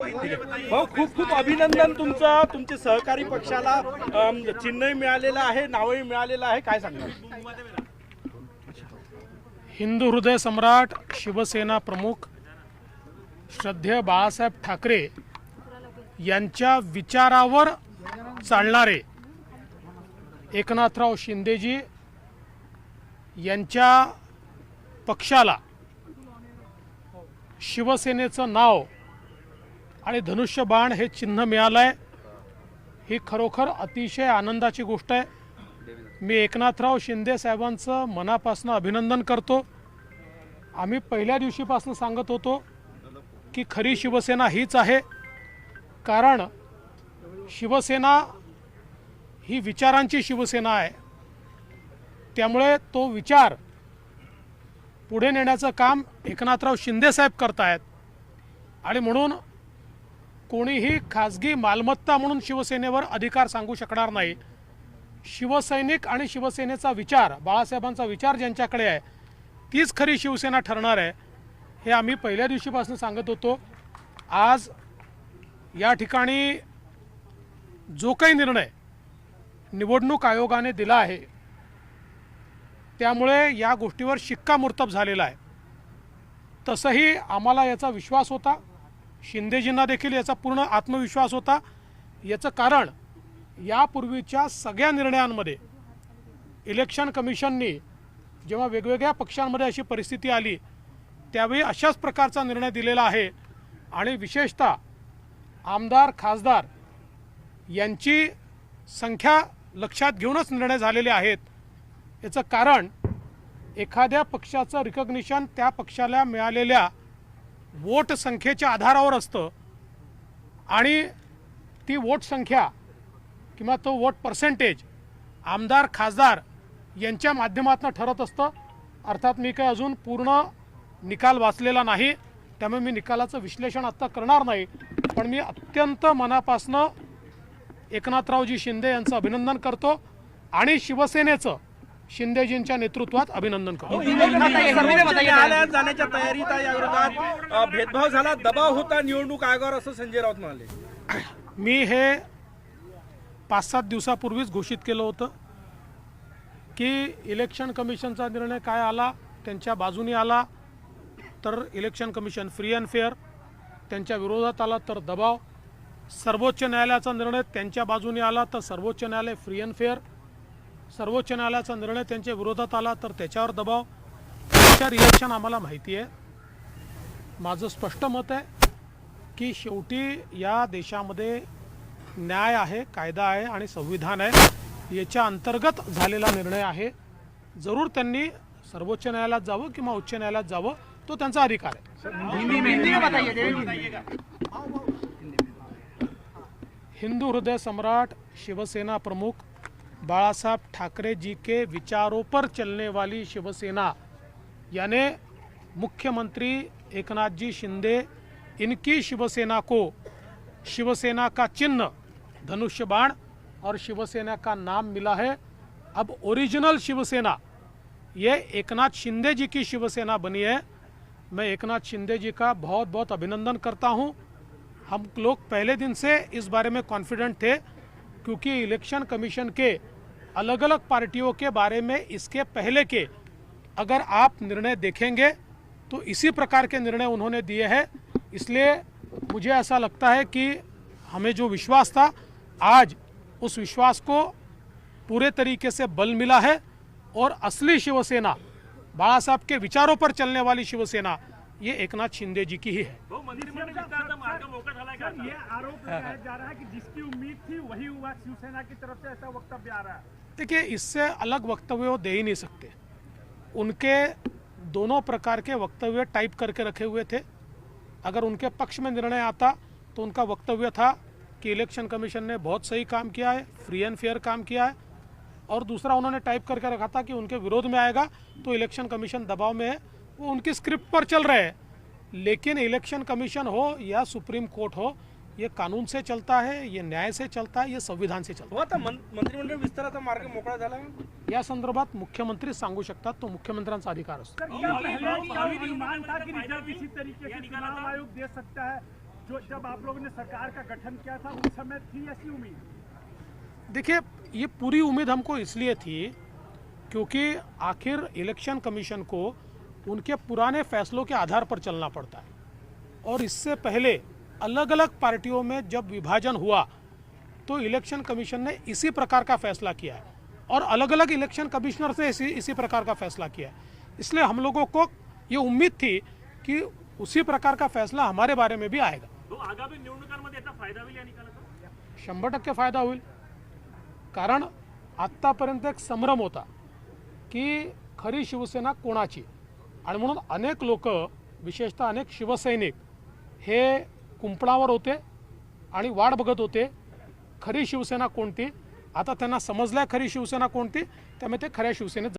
भाऊ खूप खूप अभिनंदन तुमचं. तुमचे सहकारी पक्षाला चिन्हही मिळालेलं आहे, नावही मिळालेलं आहे, काय सांगणार? हिंदू हृदय सम्राट शिवसेना प्रमुख श्रद्धेय बाळासाहेब ठाकरे यांच्या विचारावर चालणारे एकनाथराव शिंदेजी यांच्या पक्षाला शिवसेनेचं नाव आणि धनुष्यबाण हे चिन्ह मिळालं आहे, ही खरोखर अतिशय आनंदाची गोष्ट आहे. मी एकनाथराव शिंदे साहेबांचं मनापासून अभिनंदन करतो. आम्ही पहिल्या दिवशीपासून सांगत होतो की खरी शिवसेना हीच आहे, कारण शिवसेना ही विचारांची शिवसेना आहे. त्यामुळे तो विचार पुढे नेण्याचं काम एकनाथराव शिंदे साहेब करतायत आणि म्हणून कोणीही खाजगी मालमत्ता म्हणून शिवसेनेवर अधिकार सांगू शकणार नाही. शिवसैनिक आणि शिवसेनेचा विचार, बाळासाहेबांचा विचार ज्यांच्याकडे आहे तीच खरी शिवसेना ठरणार आहे, हे आम्ही पहिल्या दिवशीपासून सांगत होतो. आज या ठिकाणी जो काही निर्णय निवडणूक आयोगाने दिला आहे त्यामुळे या गोष्टीवर शिक्कामोर्तब झालेला आहे. तसंही आम्हाला याचा विश्वास होता, शिंदेजींना देखील याचा पूर्ण आत्मविश्वास होता. याचं कारण यापूर्वीच्या सगळ्या निर्णयांमध्ये इलेक्शन कमिशननी जेव्हा वेगवेगळ्या पक्षांमध्ये अशी परिस्थिती आली त्यावेळी अशाच प्रकारचा निर्णय दिलेला आहे आणि विशेषतः आमदार खासदार यांची संख्या लक्षात घेऊनच निर्णय झालेले आहेत. याचं कारण एखाद्या पक्षाचं रिकग्निशन त्या पक्षाला मिळालेल्या वोट संख्येच्या आधारावर असतं आणि ती वोट संख्या किंवा तो वोट पर्सेंटेज आमदार खासदार यांच्या माध्यमातून ठरत असतं. अर्थात मी काही अजून पूर्ण निकाल वाचलेला नाही, त्यामुळे मी निकालाचं विश्लेषण आत्ता करणार नाही, पण मी अत्यंत मनापासनं एकनाथरावजी शिंदे यांचं अभिनंदन करतो आणि शिवसेनेचं शिंदेजींच्या नेतृत्वात अभिनंदन करतो. न्यायालयात जाण्याच्या तयारीत आहे. या विरोधात भेदभाव झाला, दबाव होता निवडणूक आयोगावर, असं संजय राऊत म्हणाले. मी हे 5-7 दिवसापूर्वीच घोषित केलं होतं की इलेक्शन कमिशनचा निर्णय काय आला, त्यांच्या बाजूने आला तर election commission free and fair, त्यांच्या विरोधात आला तर दबाव, सर्वोच्च न्यायालयाचा निर्णय त्यांच्या बाजूने आला तर सर्वोच्च न्यायालय फ्री अँड फेअर, सर्वोच्च न्यायालयाचा निर्णय त्यांच्या विरोधात आला तर त्याच्यावर दबाव. त्याच्या रिॲक्शन आम्हाला माहिती आहे. माझं स्पष्ट मत आहे की शेवटी या देशामध्ये न्याय आहे, कायदा आहे आणि संविधान आहे, याच्या अंतर्गत झालेला निर्णय आहे. जरूर त्यांनी सर्वोच्च न्यायालयात जावं किंवा उच्च न्यायालयात जावं, तो त्यांचा अधिकार आहे. हिंदू हृदय सम्राट शिवसेना प्रमुख बाळासाहब ठाकरे जी के विचारों पर चलने वाली शिवसेना, यानी मुख्यमंत्री एकनाथ जी शिंदे, इनकी शिवसेना को शिवसेना का चिन्ह धनुष्यबाण और शिवसेना का नाम मिला है. अब ओरिजिनल शिवसेना ये एकनाथ शिंदे जी की शिवसेना बनी है. मैं एकनाथ शिंदे जी का बहुत बहुत अभिनंदन करता हूँ. हम लोग पहले दिन से इस बारे में कॉन्फिडेंट थे, क्योंकि इलेक्शन कमीशन के अलग अलग पार्टियों के बारे में इसके पहले के अगर आप निर्णय देखेंगे तो इसी प्रकार के निर्णय उन्होंने दिए हैं. इसलिए मुझे ऐसा लगता है कि हमें जो विश्वास था, आज उस विश्वास को पूरे तरीके से बल मिला है और असली शिवसेना, बाळासाहेब के विचारों पर चलने वाली शिवसेना, ये एकनाथ शिंदे जी की ही है. ये आरोप लगाया जा रहा है कि जिसकी उम्मीद थी वही हुआ शिवसेना की तरफ से, ऐसा वक्तव्य आ रहा है. देखिए, इससे अलग वक्तव्य वो दे ही नहीं सकते. उनके दोनों प्रकार के वक्तव्य टाइप करके रखे हुए थे. अगर उनके पक्ष में निर्णय आता तो उनका वक्तव्य था कि इलेक्शन कमीशन ने बहुत सही काम किया है, फ्री एंड फेयर काम किया है, और दूसरा उन्होंने टाइप करके रखा था कि उनके विरोध में आएगा तो इलेक्शन कमीशन दबाव में है. वो उनकी स्क्रिप्ट पर चल रहे हैं. लेकिन इलेक्शन कमीशन हो या सुप्रीम कोर्ट हो, ये कानून से चलता है, ये न्याय से चलता है, ये संविधान से चलता है. आता मंत्रिमंडळ विस्ताराचा मार्ग मोकळा झाला. या संदर्भात मुख्यमंत्री सांगू शकतात, तो मुख्यमंत्र्यांचा अधिकार असतो. अनुमान था कि रिजल्ट इसी तरीके से चुनाव आयोग दे सकता है. जो जब आप लोगों ने सरकार का गठन किया था उस समय थी ऐसी उम्मीद? देखिए, ये पूरी उम्मीद हमको इसलिए थी क्योंकि आखिर इलेक्शन कमीशन को उनके पुराने फैसलों के आधार पर चलना पड़ता है और इससे पहले अलग अलग पार्टियों में जब विभाजन हुआ तो इलेक्शन कमीशन ने इसी प्रकार का फैसला किया है और अलग अलग इलेक्शन कमिश्नर से इसी प्रकार का फैसला किया है। इसलिए हम लोगों को ये उम्मीद थी कि उसी प्रकार का फैसला हमारे बारे में भी आएगा। तो आगामी निवडणुकांमध्ये याचा फायदा होईल या निकालाचा? 100% फायदा होईल, कारण आत्तापर्यंत एक संभ्रम होता की खरी शिवसेना कोणाची, आणि म्हणून अनेक लोक विशेषतः अनेक शिवसैनिक हे कुंपणावर होते आणि वाट बघत होते खरी शिवसेना कोणती। आता त्यांना समजलंय खरी शिवसेना कोणती, त्यामुळे ते खऱ्या शिवसेनेत